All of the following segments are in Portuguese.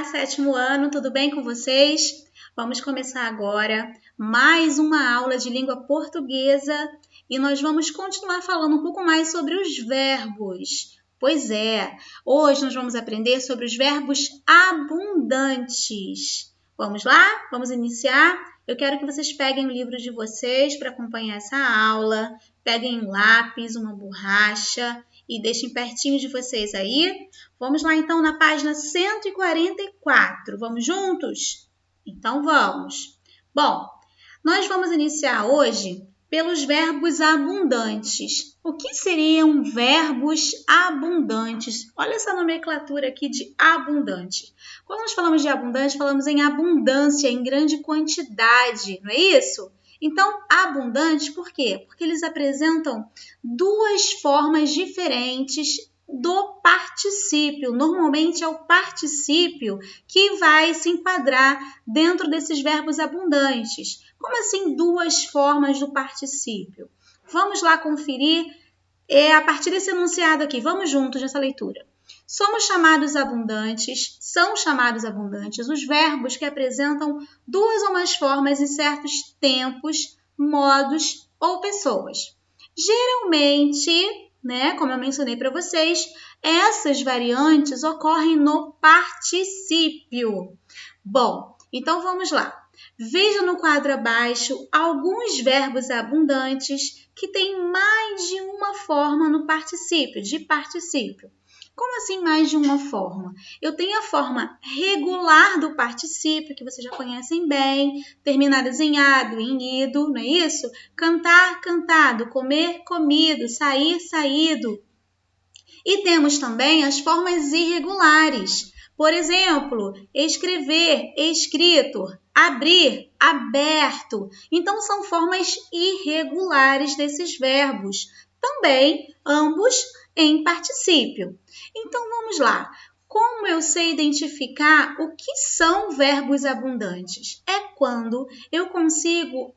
Olá, sétimo ano, tudo bem com vocês? Vamos começar agora mais uma aula de língua portuguesa e nós vamos continuar falando um pouco mais sobre os verbos. Pois é, hoje nós vamos aprender sobre os verbos abundantes. Vamos lá? Vamos iniciar? Eu quero que vocês peguem o livro de vocês para acompanhar essa aula, peguem um lápis, uma borracha e deixem pertinho de vocês aí. Vamos lá então na página 144. Vamos juntos? Então vamos. Bom, nós vamos iniciar hoje pelos verbos abundantes. O que seriam verbos abundantes? Olha essa nomenclatura aqui de abundante. Quando nós falamos de abundante, falamos em abundância, em grande quantidade, não é isso? Então, abundante, por quê? Porque eles apresentam duas formas diferentes do particípio. Normalmente é o particípio que vai se enquadrar dentro desses verbos abundantes. Como assim duas formas do particípio? Vamos lá conferir a partir desse enunciado aqui. Vamos juntos nessa leitura. São chamados abundantes os verbos que apresentam duas ou mais formas em certos tempos, modos ou pessoas. Geralmente, como eu mencionei para vocês, essas variantes ocorrem no particípio. Bom, então vamos lá. Veja no quadro abaixo alguns verbos abundantes que têm mais de uma forma no particípio, de particípio. Como assim mais de uma forma? Eu tenho a forma regular do particípio, que vocês já conhecem bem, terminadas em ado, em ido, não é isso? Cantar, cantado, comer, comido, sair, saído. E temos também as formas irregulares. Por exemplo, escrever, escrito, abrir, aberto. Então, são formas irregulares desses verbos. Também, ambos em particípio. Então, vamos lá. Como eu sei identificar o que são verbos abundantes? É quando eu consigo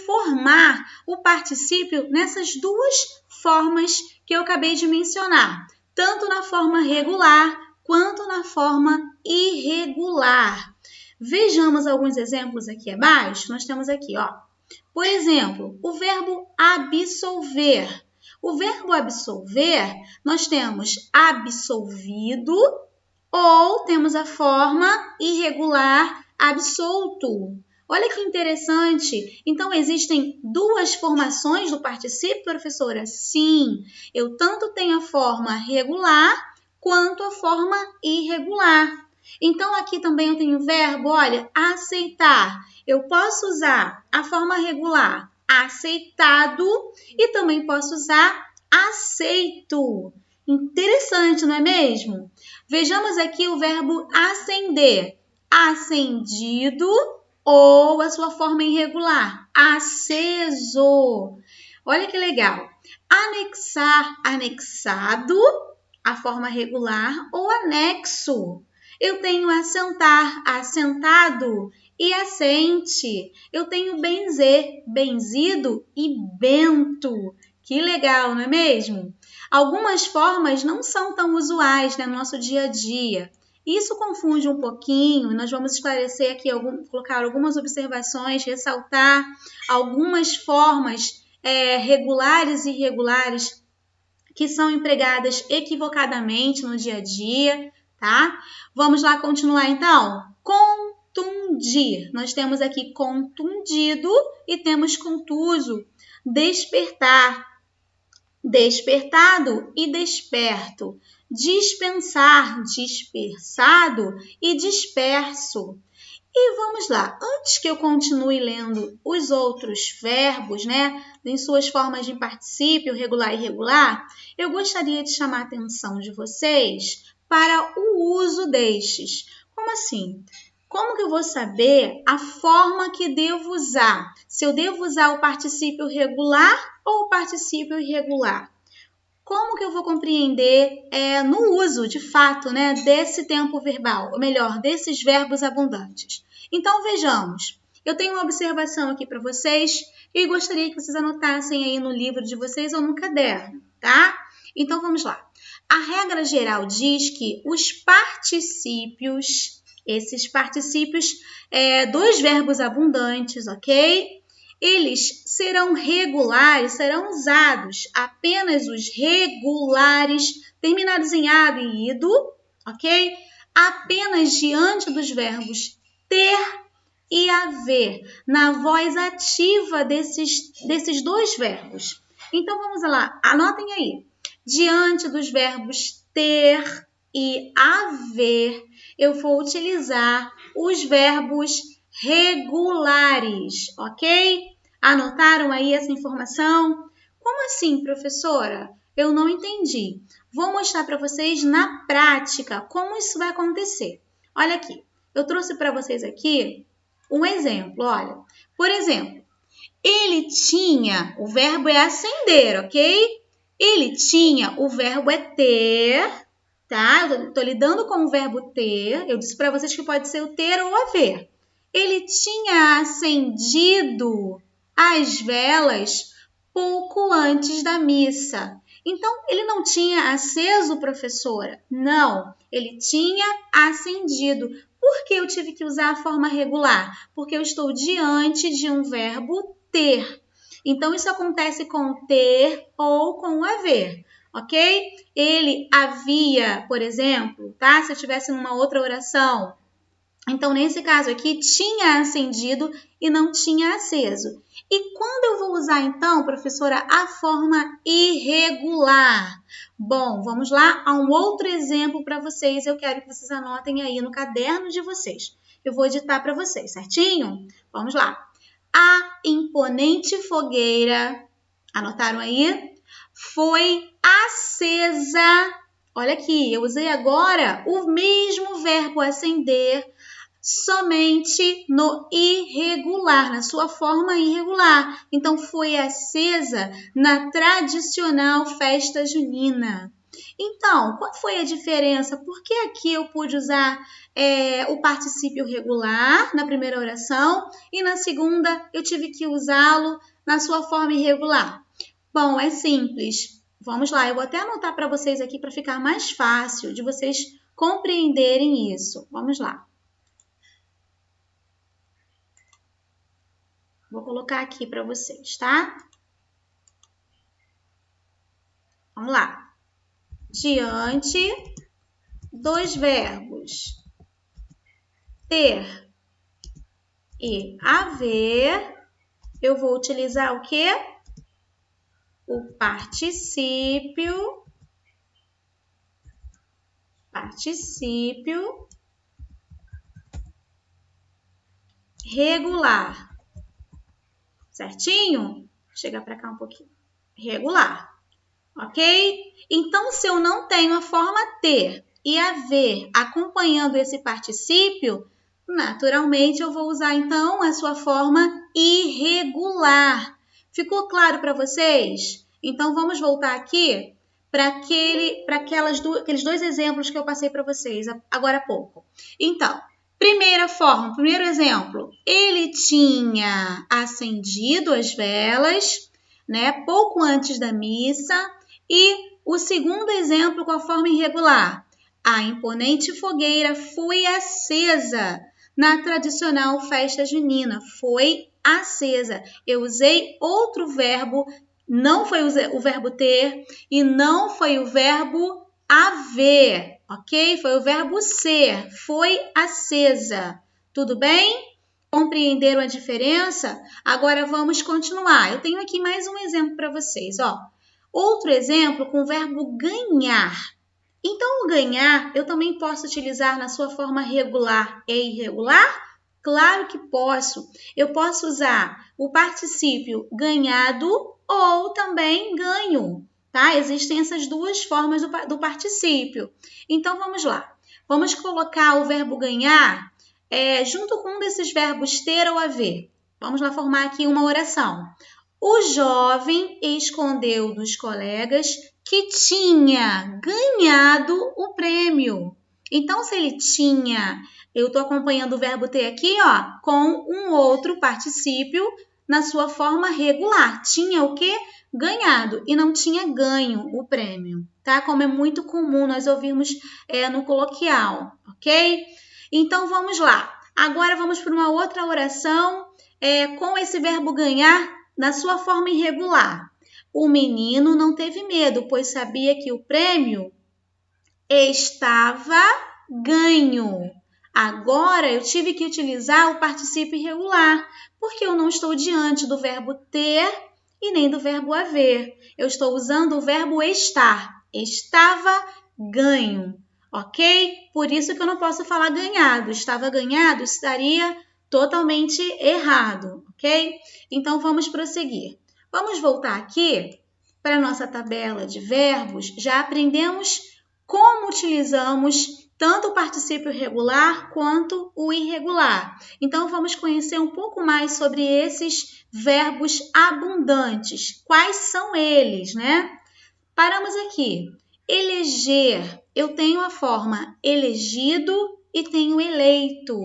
formar o particípio nessas duas formas que eu acabei de mencionar, tanto na forma regular quanto na forma irregular. Vejamos alguns exemplos aqui abaixo. Nós temos aqui, ó. Por exemplo, o verbo absolver. O verbo absolver, nós temos absolvido ou temos a forma irregular absolto. Olha que interessante. Então, existem duas formações do particípio, professora? Sim, eu tanto tenho a forma regular quanto a forma irregular. Então, aqui também eu tenho o verbo, olha, aceitar. Eu posso usar a forma regular, aceitado, e também posso usar aceito. Interessante, não é mesmo? Vejamos aqui o verbo acender. Acendido ou a sua forma irregular, aceso. Olha que legal. Anexar, anexado, a forma regular, ou anexo. Eu tenho assentar, assentado e assente. Eu tenho benzer, benzido e bento. Que legal, não é mesmo? Algumas formas não são tão usuais no nosso dia a dia. Isso confunde um pouquinho, nós vamos esclarecer aqui, colocar algumas observações, ressaltar algumas formas regulares e irregulares que são empregadas equivocadamente no dia a dia, tá? Vamos lá continuar então. Contundir. Nós temos aqui contundido e temos contuso. Despertar. Despertado e desperto. Dispensar, dispersado e disperso. E vamos lá, antes que eu continue lendo os outros verbos, em suas formas de particípio, regular e irregular, eu gostaria de chamar a atenção de vocês para o uso destes. Como assim? Como que eu vou saber a forma que devo usar? Se eu devo usar o particípio regular ou o particípio irregular? Como que eu vou compreender no uso, de fato, desse tempo verbal, ou melhor, desses verbos abundantes? Então, vejamos. Eu tenho uma observação aqui para vocês e gostaria que vocês anotassem aí no livro de vocês ou no caderno, tá? Então, vamos lá. A regra geral diz que os particípios, esses particípios dos verbos abundantes, ok? Eles serão regulares, serão usados apenas os regulares, terminados em ado e ido, ok? Apenas diante dos verbos ter e haver, na voz ativa desses dois verbos. Então, vamos lá, anotem aí. Diante dos verbos ter e haver, eu vou utilizar os verbos regulares, ok? Anotaram aí essa informação? Como assim, professora? Eu não entendi. Vou mostrar para vocês na prática como isso vai acontecer. Olha aqui, eu trouxe para vocês aqui um exemplo, olha. Por exemplo, ele tinha, o verbo é acender, ok? Ele tinha, o verbo é ter, tá? Eu tô lidando com o verbo ter. Eu disse para vocês que pode ser o ter ou haver. Ele tinha acendido as velas pouco antes da missa. Então, ele não tinha aceso, professora? Não, ele tinha acendido. Por que eu tive que usar a forma regular? Porque eu estou diante de um verbo ter. Então, isso acontece com ter ou com haver, ok? Ele havia, por exemplo, tá? Se eu estivesse numa outra oração. Então, nesse caso aqui, tinha acendido e não tinha aceso. E quando eu vou usar, então, professora, a forma irregular? Bom, vamos lá a um outro exemplo para vocês. Eu quero que vocês anotem aí no caderno de vocês. Eu vou editar para vocês, certinho? Vamos lá. A imponente fogueira, anotaram aí? Foi acesa. Olha aqui, eu usei agora o mesmo verbo acender, somente no irregular, na sua forma irregular. Então, foi acesa na tradicional festa junina. Então, qual foi a diferença? Por que aqui eu pude usar o particípio regular na primeira oração e na segunda eu tive que usá-lo na sua forma irregular? Bom, é simples. Vamos lá, eu vou até anotar para vocês aqui para ficar mais fácil de vocês compreenderem isso. Vamos lá. Vou colocar aqui para vocês, tá? Vamos lá. Diante dos verbos ter e haver, eu vou utilizar o quê? O particípio regular. Certinho? Vou chegar para cá um pouquinho. Regular. Ok? Então, se eu não tenho a forma ter e haver acompanhando esse particípio, naturalmente eu vou usar então a sua forma irregular. Ficou claro para vocês? Então, vamos voltar aqui para aqueles dois exemplos que eu passei para vocês agora há pouco. Então, primeiro exemplo, ele tinha acendido as velas, né, pouco antes da missa. E o segundo exemplo com a forma irregular. A imponente fogueira foi acesa na tradicional festa junina. Foi acesa. Eu usei outro verbo, não foi o verbo ter e não foi o verbo haver, ok? Foi o verbo ser. Foi acesa. Tudo bem? Compreenderam a diferença? Agora vamos continuar. Eu tenho aqui mais um exemplo para vocês, ó. Outro exemplo com o verbo ganhar. Então, o ganhar eu também posso utilizar na sua forma regular e irregular? Claro que posso. Eu posso usar o particípio ganhado ou também ganho, tá? Existem essas duas formas do particípio. Então, vamos lá. Vamos colocar o verbo ganhar junto com um desses verbos ter ou haver. Vamos lá formar aqui uma oração. O jovem escondeu dos colegas que tinha ganhado o prêmio. Então, se ele tinha, eu estou acompanhando o verbo ter aqui, ó, com um outro particípio na sua forma regular. Tinha o quê? Ganhado e não tinha ganho o prêmio, tá? Como é muito comum nós ouvirmos no coloquial, ok? Então, vamos lá. Agora, vamos para uma outra oração com esse verbo ganhar na sua forma irregular. O menino não teve medo, pois sabia que o prêmio estava ganho. Agora, eu tive que utilizar o particípio irregular, porque eu não estou diante do verbo ter e nem do verbo haver. Eu estou usando o verbo estar. Estava ganho, ok? Por isso que eu não posso falar ganhado. Estava ganhado estaria totalmente errado, ok? Então, vamos prosseguir. Vamos voltar aqui para a nossa tabela de verbos. Já aprendemos como utilizamos tanto o particípio regular quanto o irregular. Então, vamos conhecer um pouco mais sobre esses verbos abundantes. Quais são eles, né? Paramos aqui. Eleger. Eu tenho a forma elegido e tenho eleito.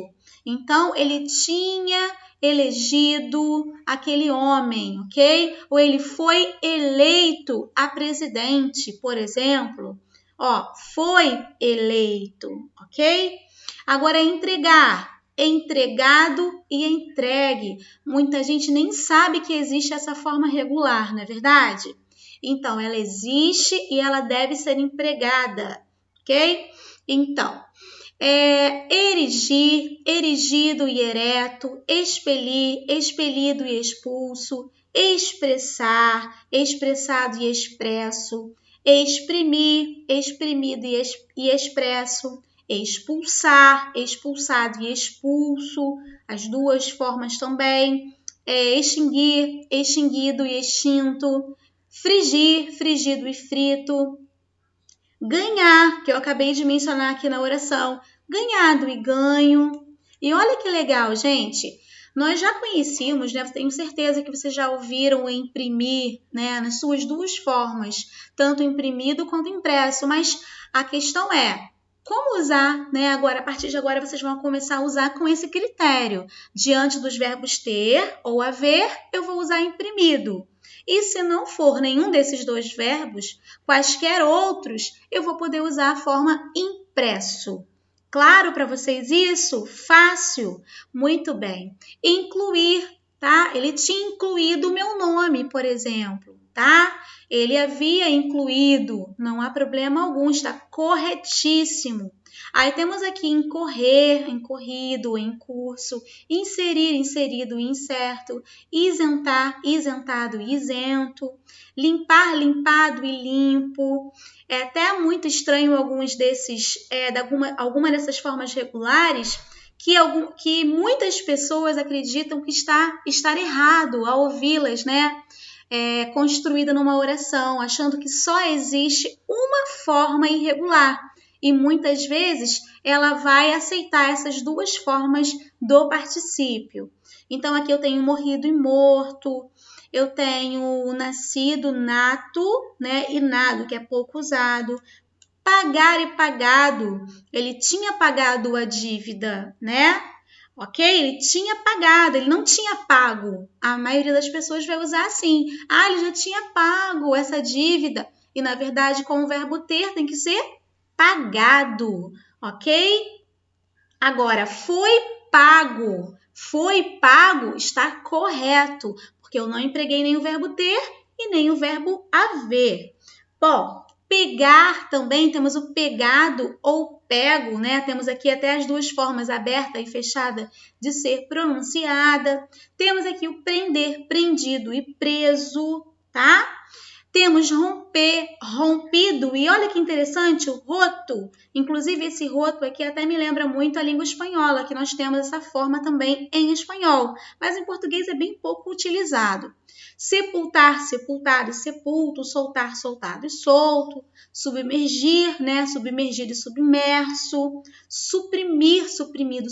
Então, ele tinha elegido aquele homem, ok? Ou ele foi eleito a presidente, por exemplo. Foi eleito, ok? Agora, entregar. Entregado e entregue. Muita gente nem sabe que existe essa forma regular, não é verdade? Então, ela existe e ela deve ser empregada, ok? Então, erigir, erigido e ereto, expelir, expelido e expulso, expressar, expressado e expresso, exprimir, exprimido e expresso, expulsar, expulsado e expulso, as duas formas também, extinguir, extinguido e extinto, frigir, frigido e frito, ganhar, que eu acabei de mencionar aqui na oração, ganhado e ganho. E olha que legal, gente. Nós já conhecíamos, né? Tenho certeza que vocês já ouviram o imprimir, né? Nas suas duas formas, tanto imprimido quanto impresso. Mas a questão é como usar, né? Agora, a partir de agora, vocês vão começar a usar com esse critério. Diante dos verbos ter ou haver, eu vou usar imprimido. E se não for nenhum desses dois verbos, quaisquer outros, eu vou poder usar a forma impresso. Claro para vocês isso? Fácil? Muito bem. Incluir, tá? Ele tinha incluído o meu nome, por exemplo, tá? Ele havia incluído, não há problema algum, está corretíssimo. Aí temos aqui incorrer, incorrido, em curso, inserir, inserido, incerto, isentar, isentado, isento, limpar, limpado e limpo. É até muito estranho alguns desses, alguma dessas formas regulares que muitas pessoas acreditam que estar errado ao ouvi-las, né? Construída numa oração, achando que só existe uma forma irregular. E muitas vezes ela vai aceitar essas duas formas do particípio. Então, aqui eu tenho morrido e morto, eu tenho nascido, nato, né? E nado, que é pouco usado. Pagar e pagado, ele tinha pagado a dívida, né? Ok? Ele tinha pagado, ele não tinha pago. A maioria das pessoas vai usar assim. Ele já tinha pago essa dívida. E, na verdade, com o verbo ter, tem que ser pagado, ok? Agora, foi pago. Foi pago está correto, porque eu não empreguei nem o verbo ter e nem o verbo haver. Bom, pegar também, temos o pegado ou pego, né? Temos aqui até as duas formas, aberta e fechada, de ser pronunciada. Temos aqui o prender, prendido e preso, tá? Temos romper, rompido, e olha que interessante, o roto. Inclusive, esse roto aqui até me lembra muito a língua espanhola, que nós temos essa forma também em espanhol, mas em português é bem pouco utilizado. Sepultar, sepultado e sepulto, soltar, soltado e solto, submergir, né? Submergido e submerso, suprimir, suprimido,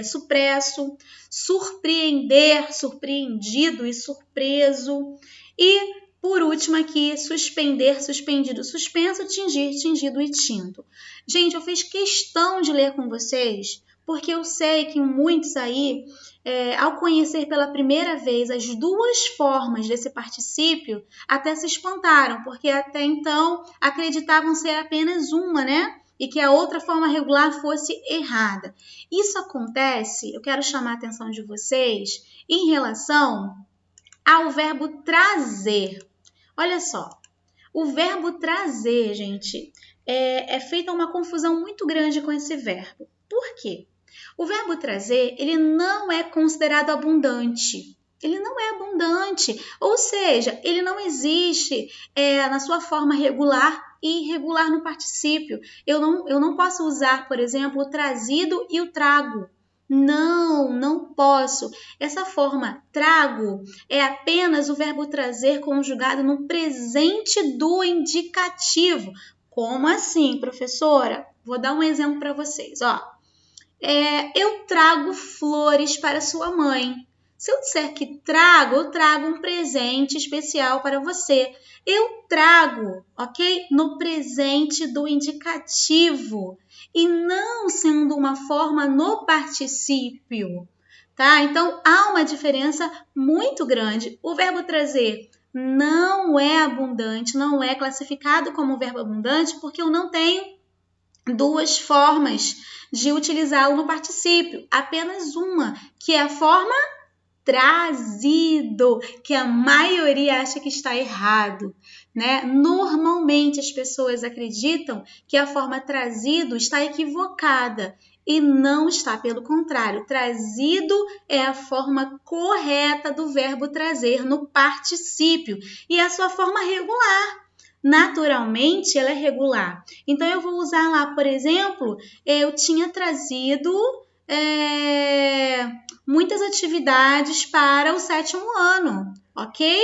supresso, surpreender, surpreendido e surpreso, e por último aqui, suspender, suspendido, suspenso, tingir, tingido e tinto. Gente, eu fiz questão de ler com vocês, porque eu sei que muitos aí, ao conhecer pela primeira vez as duas formas desse particípio, até se espantaram, porque até então acreditavam ser apenas uma, né? E que a outra forma regular fosse errada. Isso acontece, eu quero chamar a atenção de vocês, em relação ao verbo trazer. Olha só, o verbo trazer, gente, é feita uma confusão muito grande com esse verbo. Por quê? O verbo trazer, ele não é considerado abundante. Ele não é abundante, ou seja, ele não existe na sua forma regular e irregular no particípio. Eu não posso usar, por exemplo, o trazido e o trago. Não posso. Essa forma trago é apenas o verbo trazer conjugado no presente do indicativo. Como assim, professora? Vou dar um exemplo para vocês. Eu trago flores para sua mãe. Se eu disser que trago, eu trago um presente especial para você. Eu trago, ok? No presente do indicativo e não sendo uma forma no particípio, tá? Então, há uma diferença muito grande. O verbo trazer não é abundante, não é classificado como verbo abundante porque eu não tenho duas formas de utilizá-lo no particípio, apenas uma, que é a forma trazido, que a maioria acha que está errado, né? Normalmente as pessoas acreditam que a forma trazido está equivocada e não está, pelo contrário. Trazido é a forma correta do verbo trazer no particípio e é a sua forma regular. Naturalmente, ela é regular. Então, eu vou usar lá, por exemplo, eu tinha trazido muitas atividades para o 7º ano, ok?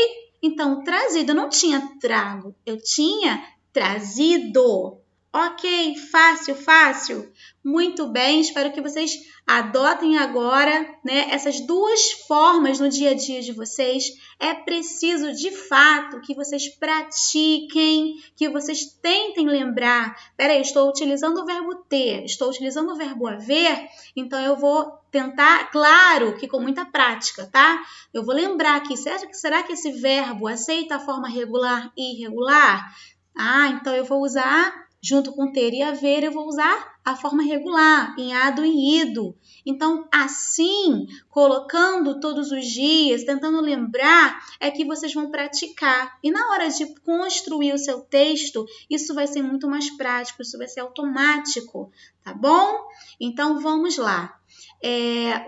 Então, trazido, eu não tinha trago, eu tinha trazido. Ok, fácil. Muito bem, espero que vocês adotem agora, né, essas duas formas no dia a dia de vocês. É preciso, de fato, que vocês pratiquem, que vocês tentem lembrar. Peraí, estou utilizando o verbo ter, estou utilizando o verbo haver, então eu vou tentar, claro que com muita prática, tá? Eu vou lembrar aqui, será que esse verbo aceita a forma regular e irregular? Então eu vou usar, junto com ter e haver, eu vou usar a forma regular, em ado e ido. Então, assim, colocando todos os dias, tentando lembrar, é que vocês vão praticar. E na hora de construir o seu texto, isso vai ser muito mais prático, isso vai ser automático, tá bom? Então, vamos lá.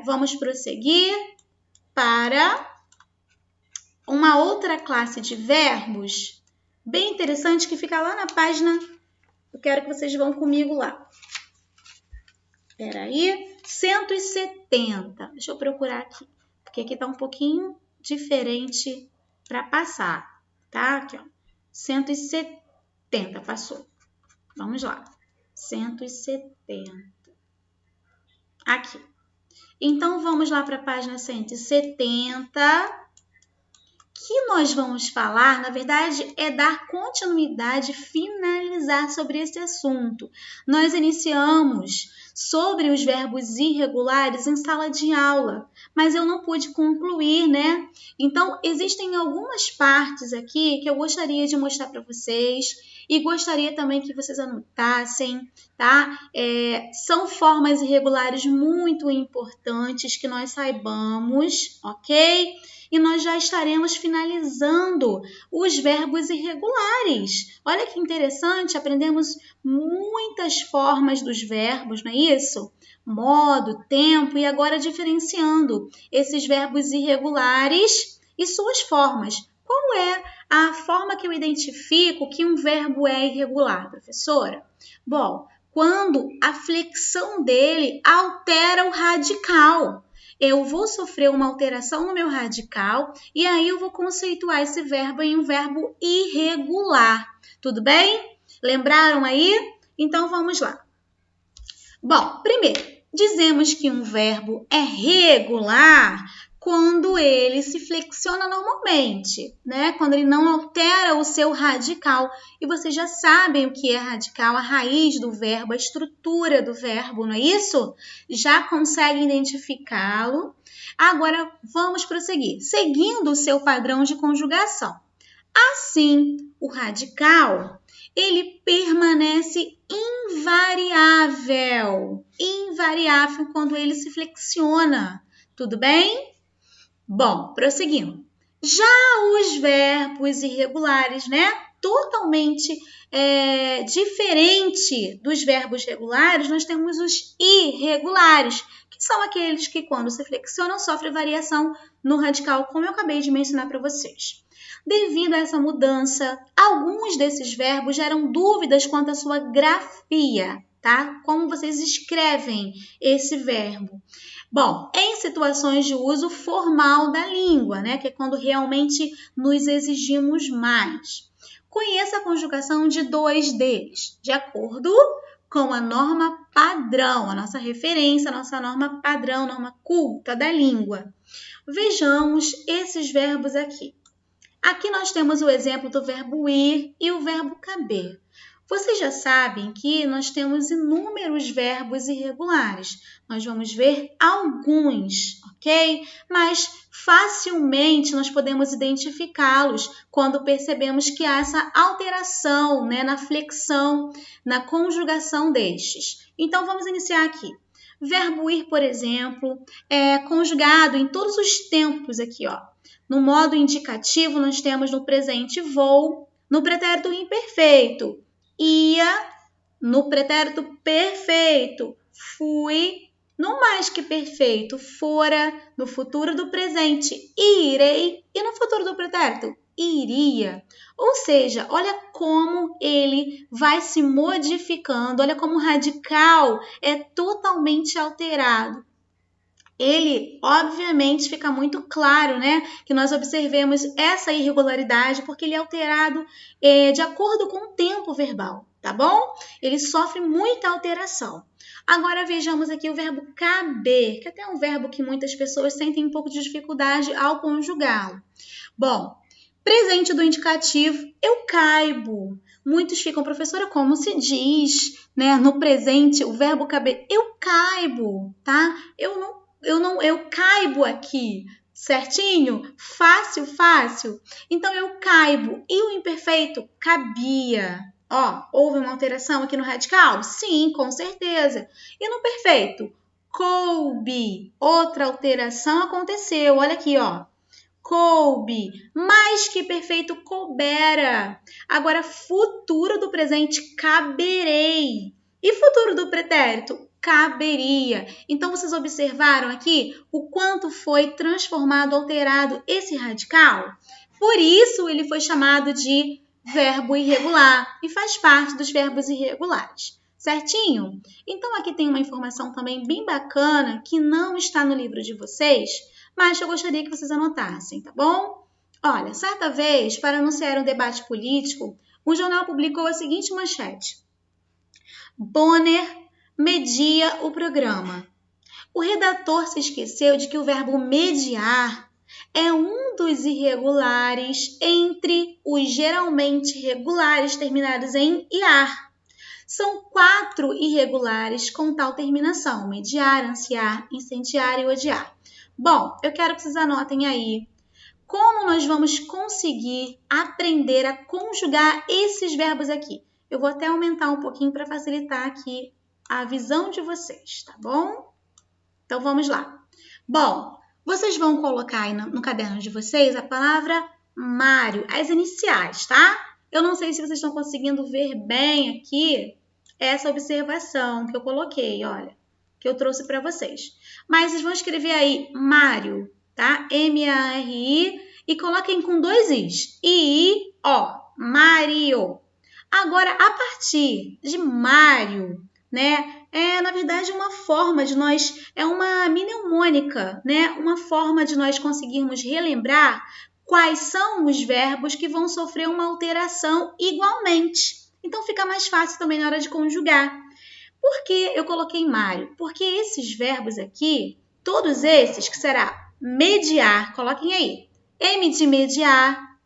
Vamos prosseguir para uma outra classe de verbos bem interessante que fica lá na página. Eu quero que vocês vão comigo lá. Espera aí, 170. Deixa eu procurar aqui, porque aqui está um pouquinho diferente para passar, tá? Aqui, ó. 170, passou. Vamos lá. 170. Aqui. Então, vamos lá para a página 170. Que nós vamos falar, na verdade, é dar continuidade, finalizar sobre esse assunto. Nós iniciamos sobre os verbos irregulares em sala de aula, mas eu não pude concluir, né? Então, existem algumas partes aqui que eu gostaria de mostrar para vocês e gostaria também que vocês anotassem, tá? São formas irregulares muito importantes que nós saibamos, ok? E nós já estaremos finalizando os verbos irregulares. Olha que interessante, aprendemos muitas formas dos verbos, não é isso? Modo, tempo e agora diferenciando esses verbos irregulares e suas formas. Qual é a forma que eu identifico que um verbo é irregular, professora? Bom, quando a flexão dele altera o radical. Eu vou sofrer uma alteração no meu radical e aí eu vou conceituar esse verbo em um verbo irregular. Tudo bem? Lembraram aí? Então, vamos lá. Bom, primeiro, dizemos que um verbo é regular quando ele se flexiona normalmente, né? Quando ele não altera o seu radical. E vocês já sabem o que é radical, a raiz do verbo, a estrutura do verbo, não é isso? Já conseguem identificá-lo. Agora, vamos prosseguir, seguindo o seu padrão de conjugação. Assim, o radical, ele permanece invariável quando ele se flexiona. Tudo bem? Bom, prosseguindo. Já os verbos irregulares, né? Totalmente diferente dos verbos regulares, nós temos os irregulares, que são aqueles que, quando se flexionam, sofrem variação no radical, como eu acabei de mencionar para vocês. Devido a essa mudança, alguns desses verbos geram dúvidas quanto à sua grafia, tá? Como vocês escrevem esse verbo. Bom, em situações de uso formal da língua, né? Que é quando realmente nos exigimos mais. Conheça a conjugação de 2 deles, de acordo com a norma padrão, a nossa referência, a nossa norma padrão, norma culta da língua. Vejamos esses verbos aqui. Aqui nós temos o exemplo do verbo ir e o verbo caber. Vocês já sabem que nós temos inúmeros verbos irregulares. Nós vamos ver alguns, ok? Mas facilmente nós podemos identificá-los quando percebemos que há essa alteração, né, na flexão, na conjugação destes. Então, vamos iniciar aqui. Verbo ir, por exemplo, é conjugado em todos os tempos aqui, ó. No modo indicativo, nós temos no presente vou, no pretérito imperfeito, ia, no pretérito perfeito, fui, no mais que perfeito, fora, no futuro do presente, irei, e no futuro do pretérito, iria. Ou seja, olha como ele vai se modificando, olha como o radical é totalmente alterado. Ele, obviamente, fica muito claro, né, que nós observemos essa irregularidade porque ele é alterado de acordo com o tempo verbal, tá bom? Ele sofre muita alteração. Agora vejamos aqui o verbo caber, que até é um verbo que muitas pessoas sentem um pouco de dificuldade ao conjugá-lo. Bom, presente do indicativo, eu caibo. Muitos ficam, professora, como se diz, né, no presente, o verbo caber, eu caibo, tá? Eu caibo aqui, certinho? Fácil, fácil. Então, eu caibo. E o imperfeito? Cabia. Ó, houve uma alteração aqui no radical? Sim, com certeza. E no perfeito? Coube. Outra alteração aconteceu. Olha aqui, ó. Coube. Mais que perfeito, coubera. Agora, futuro do presente, caberei. E futuro do pretérito? Caberia. Então, vocês observaram aqui o quanto foi transformado, alterado esse radical? Por isso, ele foi chamado de verbo irregular e faz parte dos verbos irregulares. Certinho? Então, aqui tem uma informação também bem bacana que não está no livro de vocês, mas eu gostaria que vocês anotassem, tá bom? Olha, certa vez, para anunciar um debate político, um jornal publicou a seguinte manchete. Bonner media o programa. O redator se esqueceu de que o verbo mediar é um dos irregulares entre os geralmente regulares terminados em iar. São 4 irregulares com tal terminação: mediar, ansiar, incendiar e odiar. Bom, eu quero que vocês anotem aí como nós vamos conseguir aprender a conjugar esses verbos aqui. Eu vou até aumentar um pouquinho para facilitar aqui a visão de vocês, tá bom? Então, vamos lá. Bom, vocês vão colocar aí no caderno de vocês a palavra Mário, as iniciais, tá? Eu não sei se vocês estão conseguindo ver bem aqui essa observação que eu coloquei, olha, que eu trouxe para vocês. Mas vocês vão escrever aí Mário, tá? M-A-R-I e coloquem com 2 Is. I-I-O, Mário. Agora, a partir de Mário, né? É, na verdade, uma forma de nós, é uma mnemônica, né? Uma forma de nós conseguirmos relembrar quais são os verbos que vão sofrer uma alteração igualmente. Então, fica mais fácil também na hora de conjugar. Por que eu coloquei Mário? Porque esses verbos aqui, todos esses, que será mediar. Coloquem aí. M de mediar,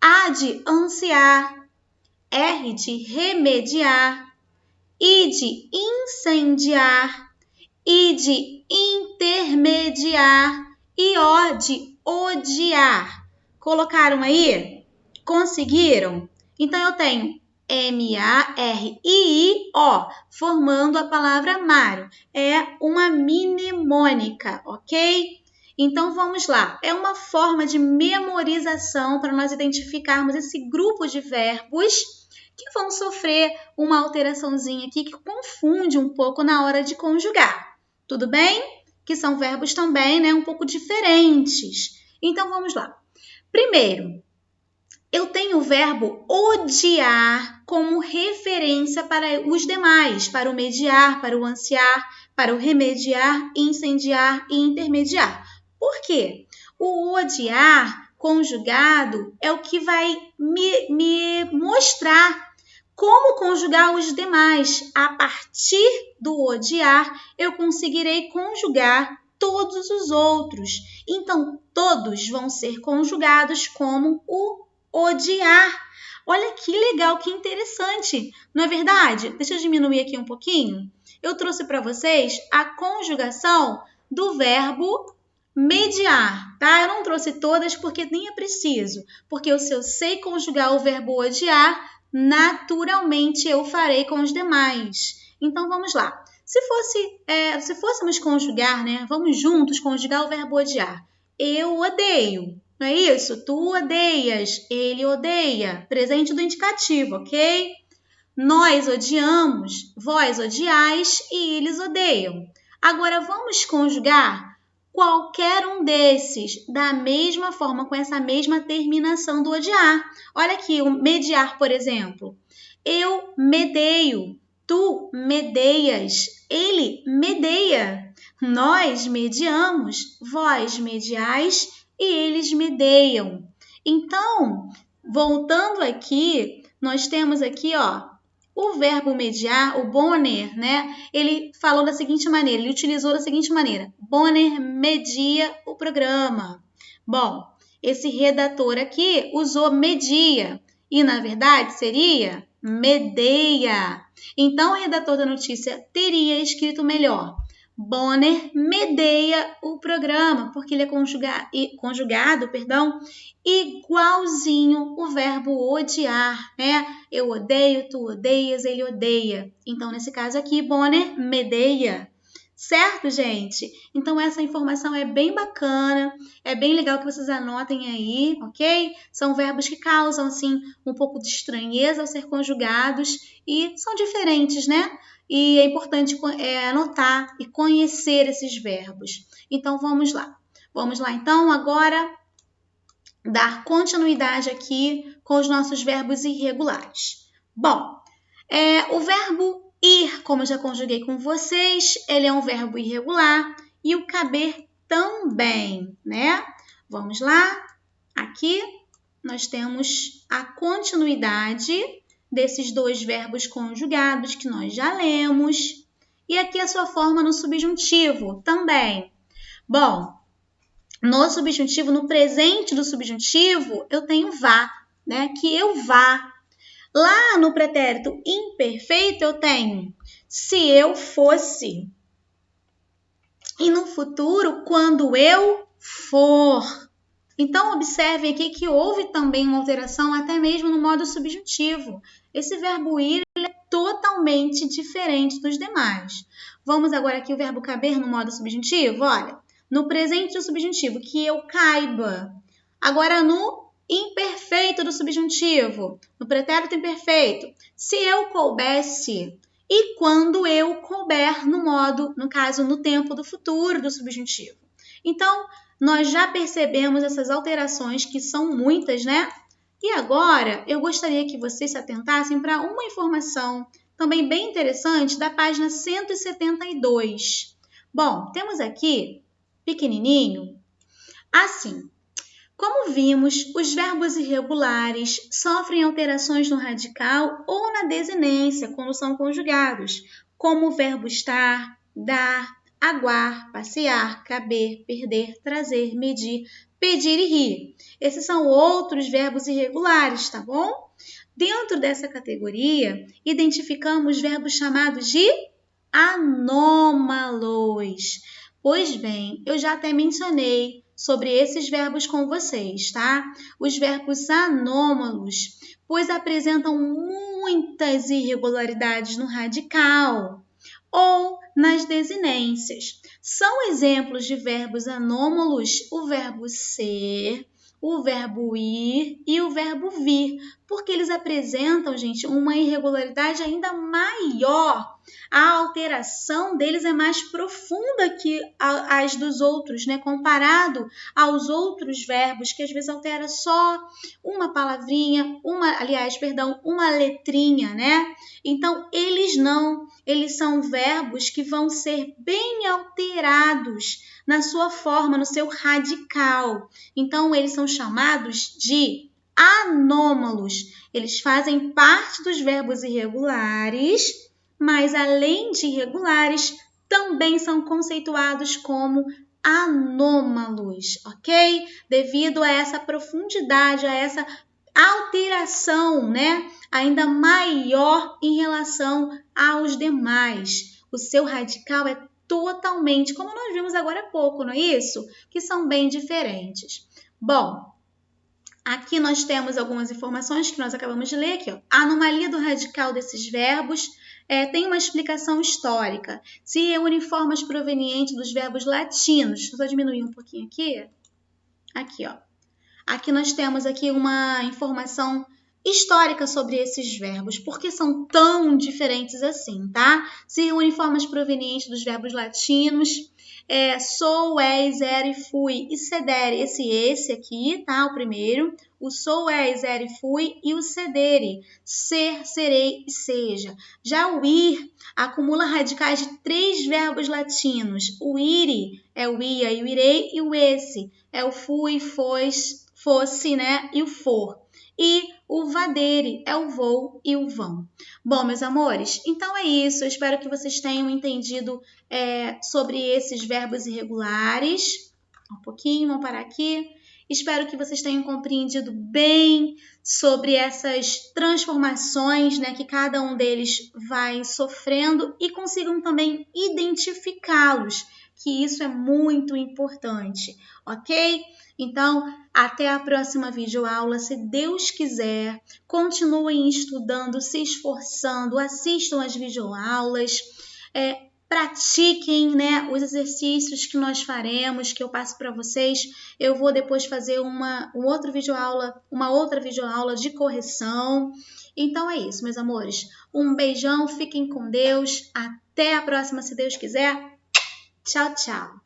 A de ansiar, R de remediar, I de incendiar, I de intermediar e O de odiar. Colocaram aí? Conseguiram? Então, eu tenho M-A-R-I-I-O, formando a palavra Mário. É uma mnemônica, ok? Então, vamos lá. É uma forma de memorização para nós identificarmos esse grupo de verbos que vão sofrer uma alteraçãozinha aqui que confunde um pouco na hora de conjugar. Tudo bem? Que são verbos também, né, um pouco diferentes. Então, vamos lá. Primeiro, eu tenho o verbo odiar como referência para os demais, para o mediar, para o ansiar, para o remediar, incendiar e intermediar. Por quê? O odiar conjugado é o que vai me mostrar como conjugar os demais. A partir do odiar, eu conseguirei conjugar todos os outros. Então, todos vão ser conjugados como o odiar. Olha que legal, que interessante. Não é verdade? Deixa eu diminuir aqui um pouquinho. Eu trouxe para vocês a conjugação do verbo mediar, tá? Eu não trouxe todas porque nem é preciso. Porque se eu sei conjugar o verbo odiar, naturalmente eu farei com os demais. Então, vamos lá. Se fôssemos conjugar, né? Vamos juntos conjugar o verbo odiar. Eu odeio. Não é isso? Tu odeias, ele odeia. Presente do indicativo, ok? Nós odiamos, vós odiais e eles odeiam. Agora, vamos conjugar qualquer um desses da mesma forma, com essa mesma terminação do odiar. Olha aqui, o mediar, por exemplo. Eu medeio, tu medeias, ele medeia. Nós mediamos, vós mediais e eles medeiam. Então, voltando aqui, nós temos aqui, ó, o verbo mediar, o Bonner, né? Ele falou da seguinte maneira, ele utilizou da seguinte maneira. Bonner media o programa. Bom, esse redator aqui usou media e, na verdade, seria medeia. Então, o redator da notícia teria escrito melhor. Bonner medeia o programa, porque ele é conjugado, igualzinho o verbo odiar, né? Eu odeio, tu odeias, ele odeia. Então, nesse caso aqui, Bonner medeia. Certo, gente? Então, essa informação é bem bacana, é bem legal que vocês anotem aí, ok? São verbos que causam, assim, um pouco de estranheza ao ser conjugados e são diferentes, né? E é importante anotar e conhecer esses verbos. Então, vamos lá. Vamos lá, então, agora dar continuidade aqui com os nossos verbos irregulares. Bom, o verbo ir, como eu já conjuguei com vocês, ele é um verbo irregular e o caber também, né? Vamos lá. Aqui nós temos a continuidade desses dois verbos conjugados que nós já lemos. E aqui a sua forma no subjuntivo também. Bom, no subjuntivo, no presente do subjuntivo, eu tenho vá, né? Que eu vá. Lá no pretérito imperfeito, eu tenho se eu fosse. E no futuro, quando eu for. Então, observe aqui que houve também uma alteração até mesmo no modo subjuntivo. Esse verbo ir é totalmente diferente dos demais. Vamos agora aqui o verbo caber no modo subjuntivo? Olha, no presente do subjuntivo, que eu caiba. Agora, no imperfeito do subjuntivo, no pretérito imperfeito, se eu coubesse. E quando eu couber no caso, no tempo do futuro do subjuntivo. Então, nós já percebemos essas alterações, que são muitas, né? E agora, eu gostaria que vocês se atentassem para uma informação também bem interessante da página 172. Bom, temos aqui, pequenininho, assim. Como vimos, os verbos irregulares sofrem alterações no radical ou na desinência quando são conjugados, como o verbo estar, dar, aguar, passear, caber, perder, trazer, medir, pedir e rir. Esses são outros verbos irregulares, tá bom? Dentro dessa categoria, identificamos verbos chamados de anômalos. Pois bem, eu já até mencionei sobre esses verbos com vocês, tá? Os verbos anômalos, pois apresentam muitas irregularidades no radical ou nas desinências. São exemplos de verbos anômalos o verbo ser, o verbo ir e o verbo vir, porque eles apresentam, gente, uma irregularidade ainda maior. A alteração deles é mais profunda que as dos outros, né? Comparado aos outros verbos, que às vezes altera só uma palavrinha, uma letrinha, né? Então, eles não, eles são verbos que vão ser bem alterados na sua forma, no seu radical. Então, eles são chamados de anômalos. Eles fazem parte dos verbos irregulares, mas além de irregulares, também são conceituados como anômalos, ok? Devido a essa profundidade, a essa alteração, né, ainda maior em relação aos demais. O seu radical é totalmente, como nós vimos agora há pouco, não é isso? Que são bem diferentes. Bom, aqui nós temos algumas informações que nós acabamos de ler aqui, ó. A anomalia do radical desses verbos tem uma explicação histórica. Se reúne formas provenientes dos verbos latinos. Deixa eu só diminuir um pouquinho aqui. Aqui, ó. Aqui nós temos aqui uma informação histórica sobre esses verbos, porque são tão diferentes assim, tá? Se reúne formas provenientes dos verbos latinos, sou, és, era e fui, e sedere, esse aqui, tá? O primeiro, o sou, és, era e fui, e o sedere, ser, serei e seja. Já o ir acumula radicais de 3 verbos latinos. O ire é o ia e o irei, e o esse é o fui, fosse, né? E o for. E o vadere é o vou e o vão. Bom, meus amores, então é isso. Eu espero que vocês tenham entendido sobre esses verbos irregulares. Um pouquinho, vamos parar aqui. Espero que vocês tenham compreendido bem sobre essas transformações, né, que cada um deles vai sofrendo e consigam também identificá-los, que isso é muito importante, ok? Então, até a próxima videoaula, se Deus quiser. Continuem estudando, se esforçando, assistam as videoaulas, pratiquem, né, os exercícios que nós faremos, que eu passo para vocês. Eu vou depois fazer uma outra videoaula de correção. Então é isso, meus amores. Um beijão, fiquem com Deus. Até a próxima, se Deus quiser. Tchau, tchau.